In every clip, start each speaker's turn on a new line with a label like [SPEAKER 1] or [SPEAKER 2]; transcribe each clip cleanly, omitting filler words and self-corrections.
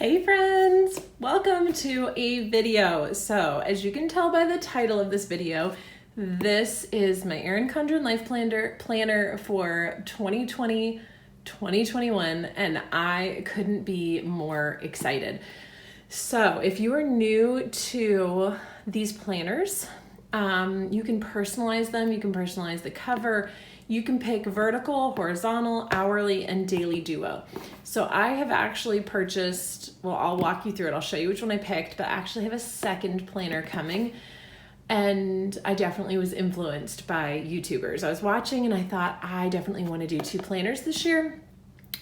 [SPEAKER 1] Hey friends, welcome to a video. So as you can tell by the title of this video, this is my Erin Condren life planner for 2020-2021, and I couldn't be more excited. So if you are new to these planners, you can personalize them. You can personalize the cover. You can pick vertical, horizontal, hourly, and daily duo. So I have actually purchased, well, I'll walk you through it. I'll show you which one I picked, but I actually have a second planner coming. And I definitely was influenced by YouTubers. I was watching and I thought, I definitely want to do two planners this year.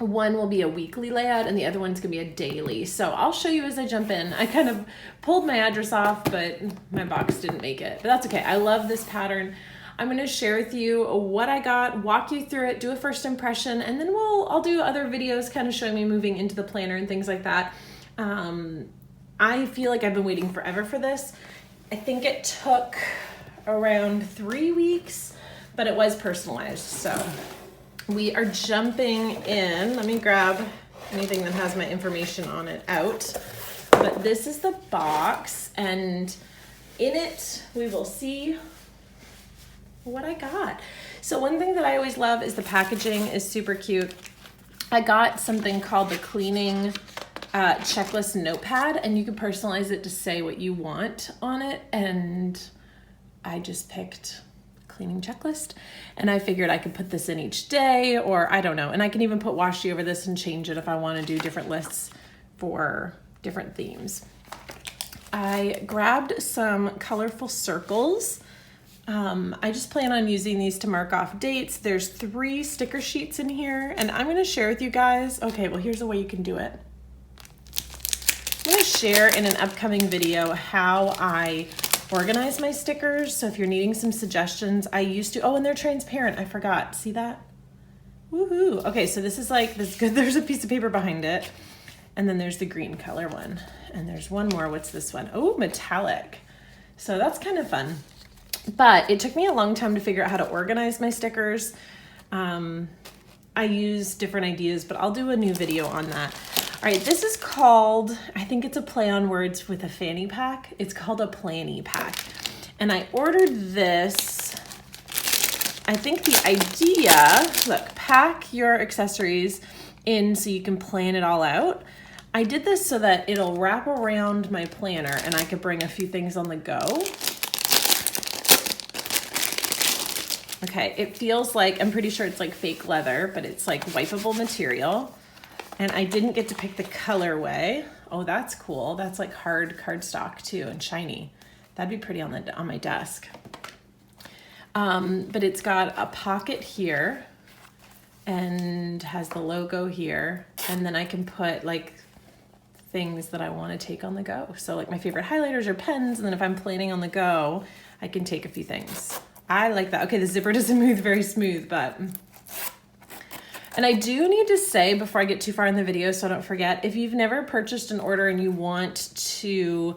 [SPEAKER 1] One will be a weekly layout and the other one's gonna be a daily. So I'll show you as I jump in. I kind of pulled my address off, but my box didn't make it, but that's okay. I love this pattern. I'm gonna share with you what I got, walk you through it, do a first impression, and then I'll do other videos kind of showing me moving into the planner and things like that. I feel like I've been waiting forever for this. I think it took around 3 weeks, but it was personalized. So we are jumping in. Let me grab anything that has my information on it out. But this is the box, and in it we will see what I got. So one thing that I always love is the packaging is super cute. I got something called the cleaning checklist notepad, and you can personalize it to say what you want on it. And I just picked cleaning checklist, and I figured I could put this in each day, or I don't know. And I can even put washi over this and change it if I want to do different lists for different themes. I grabbed some colorful circles. I just plan on using these to mark off dates. There's 3 sticker sheets in here, and I'm going to share with you guys. Okay, well, here's the way you can do it. I'm going to share in an upcoming video how I organize my stickers. So if you're needing some suggestions, I used to, oh, and they're transparent. I forgot. See that? Woohoo. Okay, so this is like, this good. There's a piece of paper behind it. And then there's the green color one. And there's one more. What's this one? Oh, metallic. So that's kind of fun. But it took me a long time to figure out how to organize my stickers. I use different ideas, but I'll do a new video on that. All right, this is called, I think it's a play on words with a fanny pack. It's called a planny pack. And I ordered this, I think the idea, look, pack your accessories in so you can plan it all out. I did this so that it'll wrap around my planner and I could bring a few things on the go. Okay, it feels like, I'm pretty sure it's like fake leather, but it's like wipeable material. And I didn't get to pick the colorway. Oh, that's cool. That's like hard cardstock too and shiny. That'd be pretty on my desk. But it's got a pocket here and has the logo here. And then I can put like things that I want to take on the go. So like my favorite highlighters or pens. And then if I'm planning on the go, I can take a few things. I like that. Okay, the zipper doesn't move very smooth, but... And I do need to say before I get too far in the video, so I don't forget, if you've never purchased an order and you want to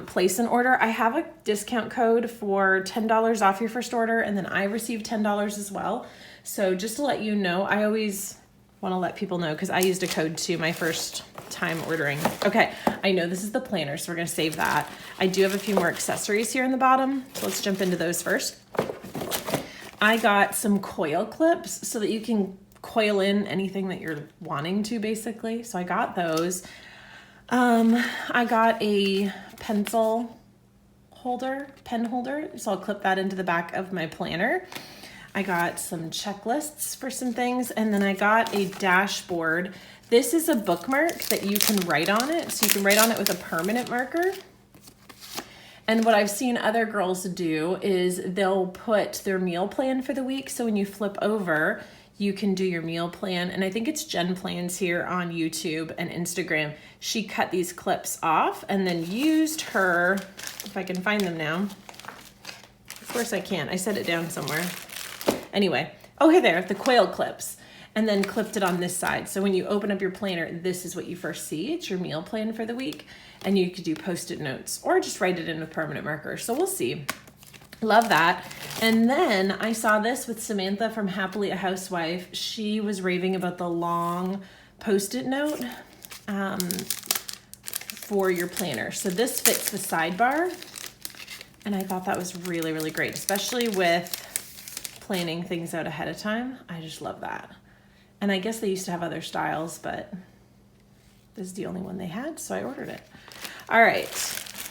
[SPEAKER 1] place an order, I have a discount code for $10 off your first order, and then I receive $10 as well. So just to let you know, I always want to let people know because I used a code too my first time ordering. Okay, I know this is the planner, so we're going to save that. I do have a few more accessories here in the bottom, so let's jump into those first. I got some coil clips so that you can coil in anything that you're wanting to, basically. So I got those. I got a pencil holder, pen holder, so I'll clip that into the back of my planner. I got some checklists for some things, and then I got a dashboard. This is a bookmark that you can write on it, so you can write on it with a permanent marker. And what I've seen other girls do is they'll put their meal plan for the week, so when you flip over, you can do your meal plan. And I think it's Jen Plans here on YouTube and Instagram. She cut these clips off and then used her, if I can find them now. Of course I can, I set it down somewhere. Anyway, oh, hey there, the coil clips. And then clipped it on this side. So when you open up your planner, this is what you first see. It's your meal plan for the week. And you could do Post-it notes or just write it in with permanent marker. So we'll see. Love that. And then I saw this with Samantha from Happily a Housewife. She was raving about the long Post-it note for your planner. So this fits the sidebar, and I thought that was really, really great, especially with planning things out ahead of time. I just love that. And I guess they used to have other styles, but this is the only one they had, so I ordered it. All right,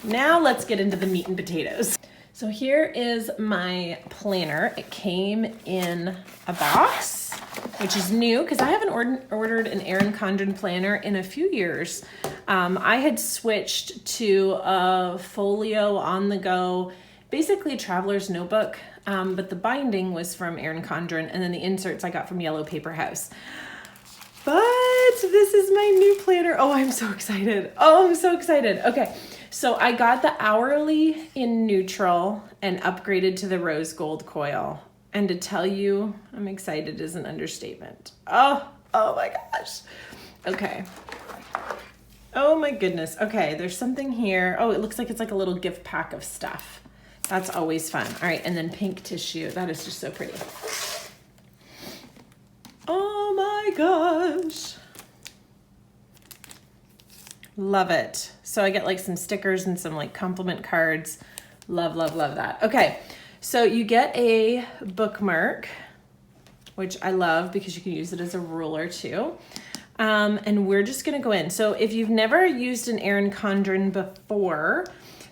[SPEAKER 1] now let's get into the meat and potatoes. So here is my planner. It came in a box, which is new because I haven't ordered an Erin Condren planner in a few years. I had switched to a folio on the go, basically a traveler's notebook, but the binding was from Erin Condren, and then the inserts I got from Yellow Paper House. But this is my new planner. Oh, I'm so excited. Oh, I'm so excited. Okay, so I got the hourly in neutral and upgraded to the rose gold coil. And to tell you I'm excited is an understatement. Oh my gosh. Okay. Oh my goodness. Okay, there's something here. Oh, it looks like it's like a little gift pack of stuff. That's always fun. All right, and then pink tissue. That is just so pretty. Oh my gosh. Love it. So I get like some stickers and some like compliment cards. Love, love, love that. Okay, so you get a bookmark, which I love because you can use it as a ruler too. And we're just gonna go in. So if you've never used an Erin Condren before,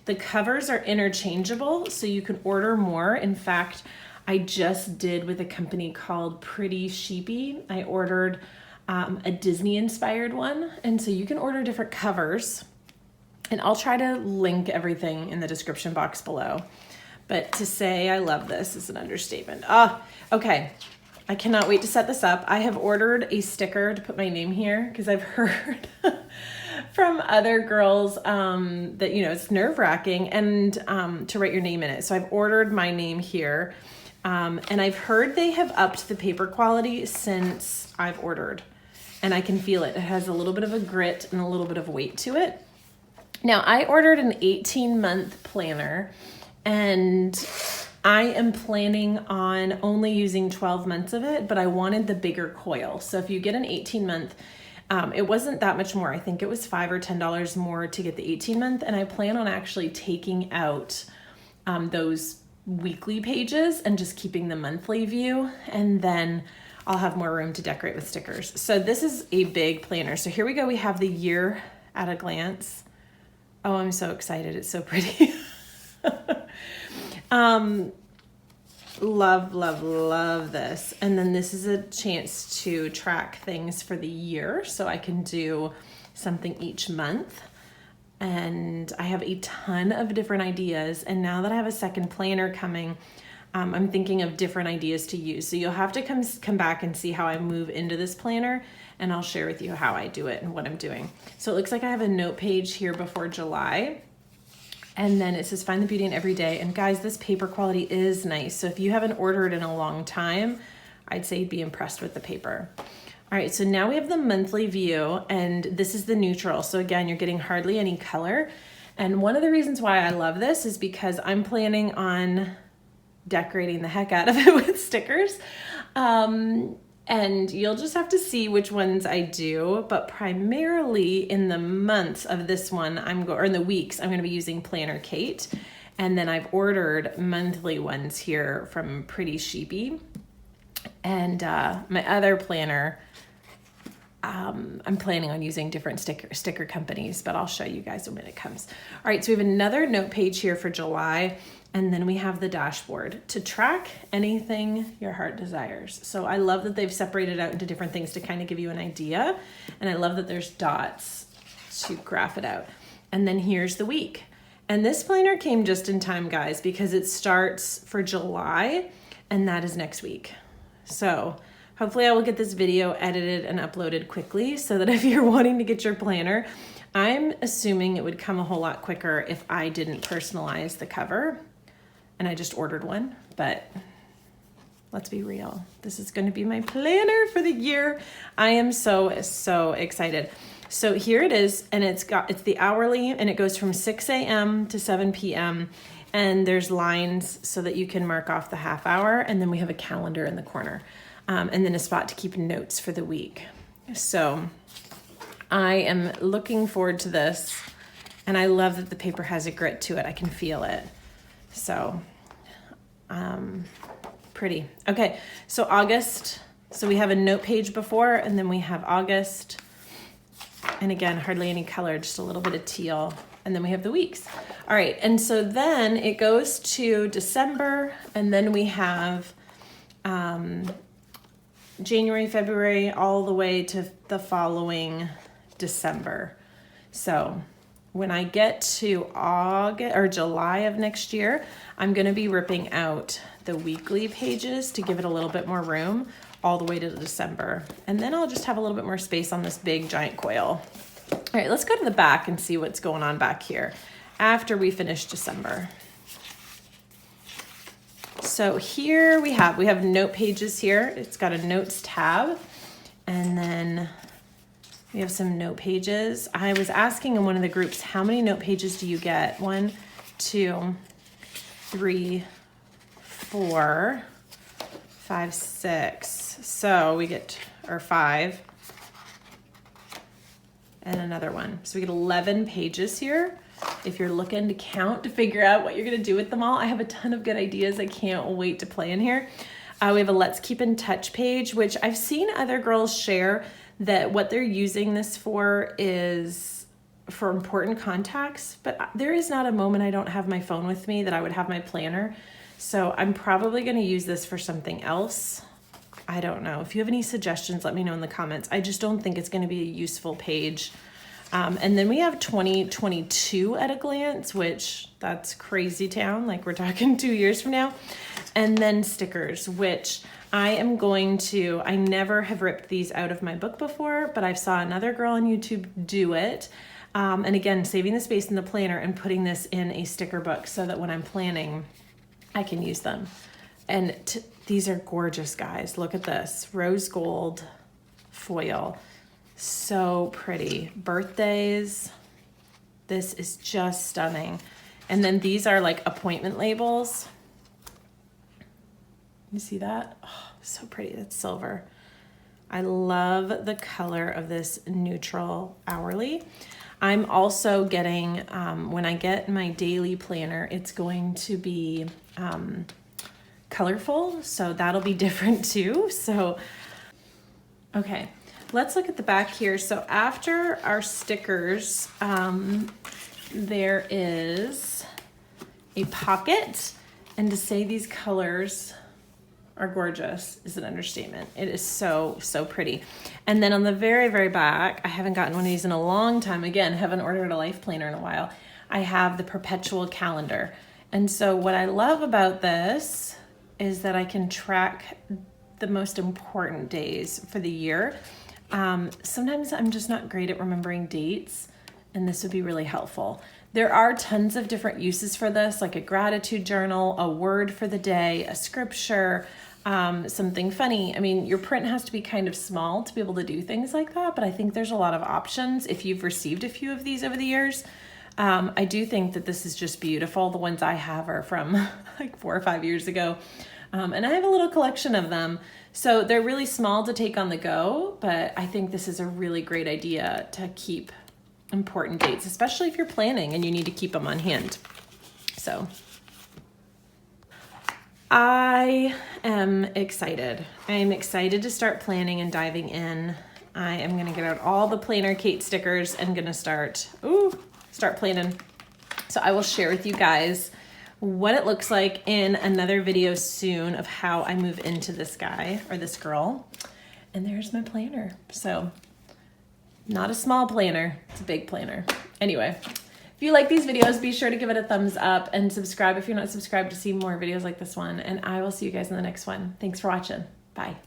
[SPEAKER 1] the covers are interchangeable, so you can order more. In fact, I just did with a company called Pretty Sheepy. I ordered a Disney inspired one. And so you can order different covers, and I'll try to link everything in the description box below. But to say I love this is an understatement. Okay. I cannot wait to set this up. I have ordered a sticker to put my name here because I've heard from other girls that, you know, it's nerve-wracking and to write your name in it. So I've ordered my name here. And I've heard they have upped the paper quality since I've ordered. And I can feel it. It has a little bit of a grit and a little bit of weight to it. Now, I ordered an 18-month planner, and I am planning on only using 12 months of it, but I wanted the bigger coil. So if you get an 18-month, it wasn't that much more. I think it was $5 or $10 more to get the 18-month, and I plan on actually taking out those weekly pages and just keeping the monthly view, and then I'll have more room to decorate with stickers. So this is a big planner. So here we go. We have the year at a glance. Oh, I'm so excited. It's so pretty. Love, love, love this. And then this is a chance to track things for the year. So I can do something each month. And I have a ton of different ideas. And now that I have a second planner coming, I'm thinking of different ideas to use. So you'll have to come back and see how I move into this planner, and I'll share with you how I do it and what I'm doing. So it looks like I have a note page here before July. And then it says find the beauty in every day. And guys, this paper quality is nice. So if you haven't ordered in a long time, I'd say you'd be impressed with the paper. All right, so now we have the monthly view, and this is the neutral. So again, you're getting hardly any color. And one of the reasons why I love this is because I'm planning on decorating the heck out of it with stickers. And you'll just have to see which ones I do, but primarily in the months of this one, or in the weeks, I'm gonna be using Planner Kate. And then I've ordered monthly ones here from Pretty Sheepy. And my other planner, I'm planning on using different sticker companies, but I'll show you guys when it comes. All right, so we have another note page here for July, and then we have the dashboard to track anything your heart desires. So I love that they've separated out into different things to kind of give you an idea, and I love that there's dots to graph it out. And then here's the week. And this planner came just in time, guys, because it starts for July, and that is next week. So hopefully I will get this video edited and uploaded quickly so that if you're wanting to get your planner, I'm assuming it would come a whole lot quicker if I didn't personalize the cover and I just ordered one, but let's be real. This is going to be my planner for the year. I am so, so excited. So here it is, and it's the hourly, and it goes from 6 a.m. to 7 p.m. And there's lines so that you can mark off the half hour, and then we have a calendar in the corner. And then a spot to keep notes for the week. So I am looking forward to this. And I love that the paper has a grit to it. I can feel it. So, pretty. Okay, so August. So we have a note page before, and then we have August. And again, hardly any color, just a little bit of teal. And then we have the weeks. All right, and so then it goes to December, and then we have January, February, all the way to the following December. So when I get to August or July of next year, I'm gonna be ripping out the weekly pages to give it a little bit more room all the way to December. And then I'll just have a little bit more space on this big giant coil. All right, let's go to the back and see what's going on back here after we finish December. So here we have note pages here. It's got a notes tab, and then we have some note pages. I was asking in one of the groups, how many note pages do you get? 1, 2, 3, 4, 5, 6. So we get, or 5, and another one. So we get 11 pages here. If you're looking to count to figure out what you're gonna do with them all, I have a ton of good ideas. I can't wait to play in here. We have a Let's Keep in Touch page, which I've seen other girls share that what they're using this for is for important contacts, but there is not a moment I don't have my phone with me that I would have my planner. So I'm probably gonna use this for something else. I don't know. If you have any suggestions, let me know in the comments. I just don't think it's gonna be a useful page. And then we have 2022 at a glance, which that's crazy town. Like we're talking 2 years from now. And then stickers, which I am going to, I never have ripped these out of my book before, but I saw another girl on YouTube do it. And again, saving the space in the planner and putting this in a sticker book so that when I'm planning, I can use them. And these are gorgeous, guys. Look at this, rose gold foil. So pretty. Birthdays. This is just stunning. And then these are like appointment labels. You see that? Oh, so pretty. That's silver. I love the color of this neutral hourly. I'm also getting, when I get my daily planner, it's going to be colorful. So that'll be different too. So, okay. Let's look at the back here. So after our stickers, there is a pocket, and to say these colors are gorgeous is an understatement. It is so, so pretty. And then on the very, very back, I haven't gotten one of these in a long time. Again, haven't ordered a life planner in a while. I have the perpetual calendar. And so what I love about this is that I can track the most important days for the year. Sometimes I'm just not great at remembering dates, and this would be really helpful. There are tons of different uses for this, like a gratitude journal, a word for the day, a scripture, something funny. I mean, your print has to be kind of small to be able to do things like that, but I think there's a lot of options if you've received a few of these over the years. I do think that this is just beautiful. The ones I have are from like 4 or 5 years ago. And I have a little collection of them. So they're really small to take on the go, but I think this is a really great idea to keep important dates, especially if you're planning and you need to keep them on hand. So I am excited. I am excited to start planning and diving in. I am gonna get out all the Planner Kate stickers and gonna start planning. So I will share with you guys what it looks like in another video soon of how I move into this guy or this girl. And there's my planner. So not a small planner, it's a big planner. Anyway, if you like these videos, be sure to give it a thumbs up and subscribe if you're not subscribed to see more videos like this one. And I will see you guys in the next one. Thanks for watching. Bye.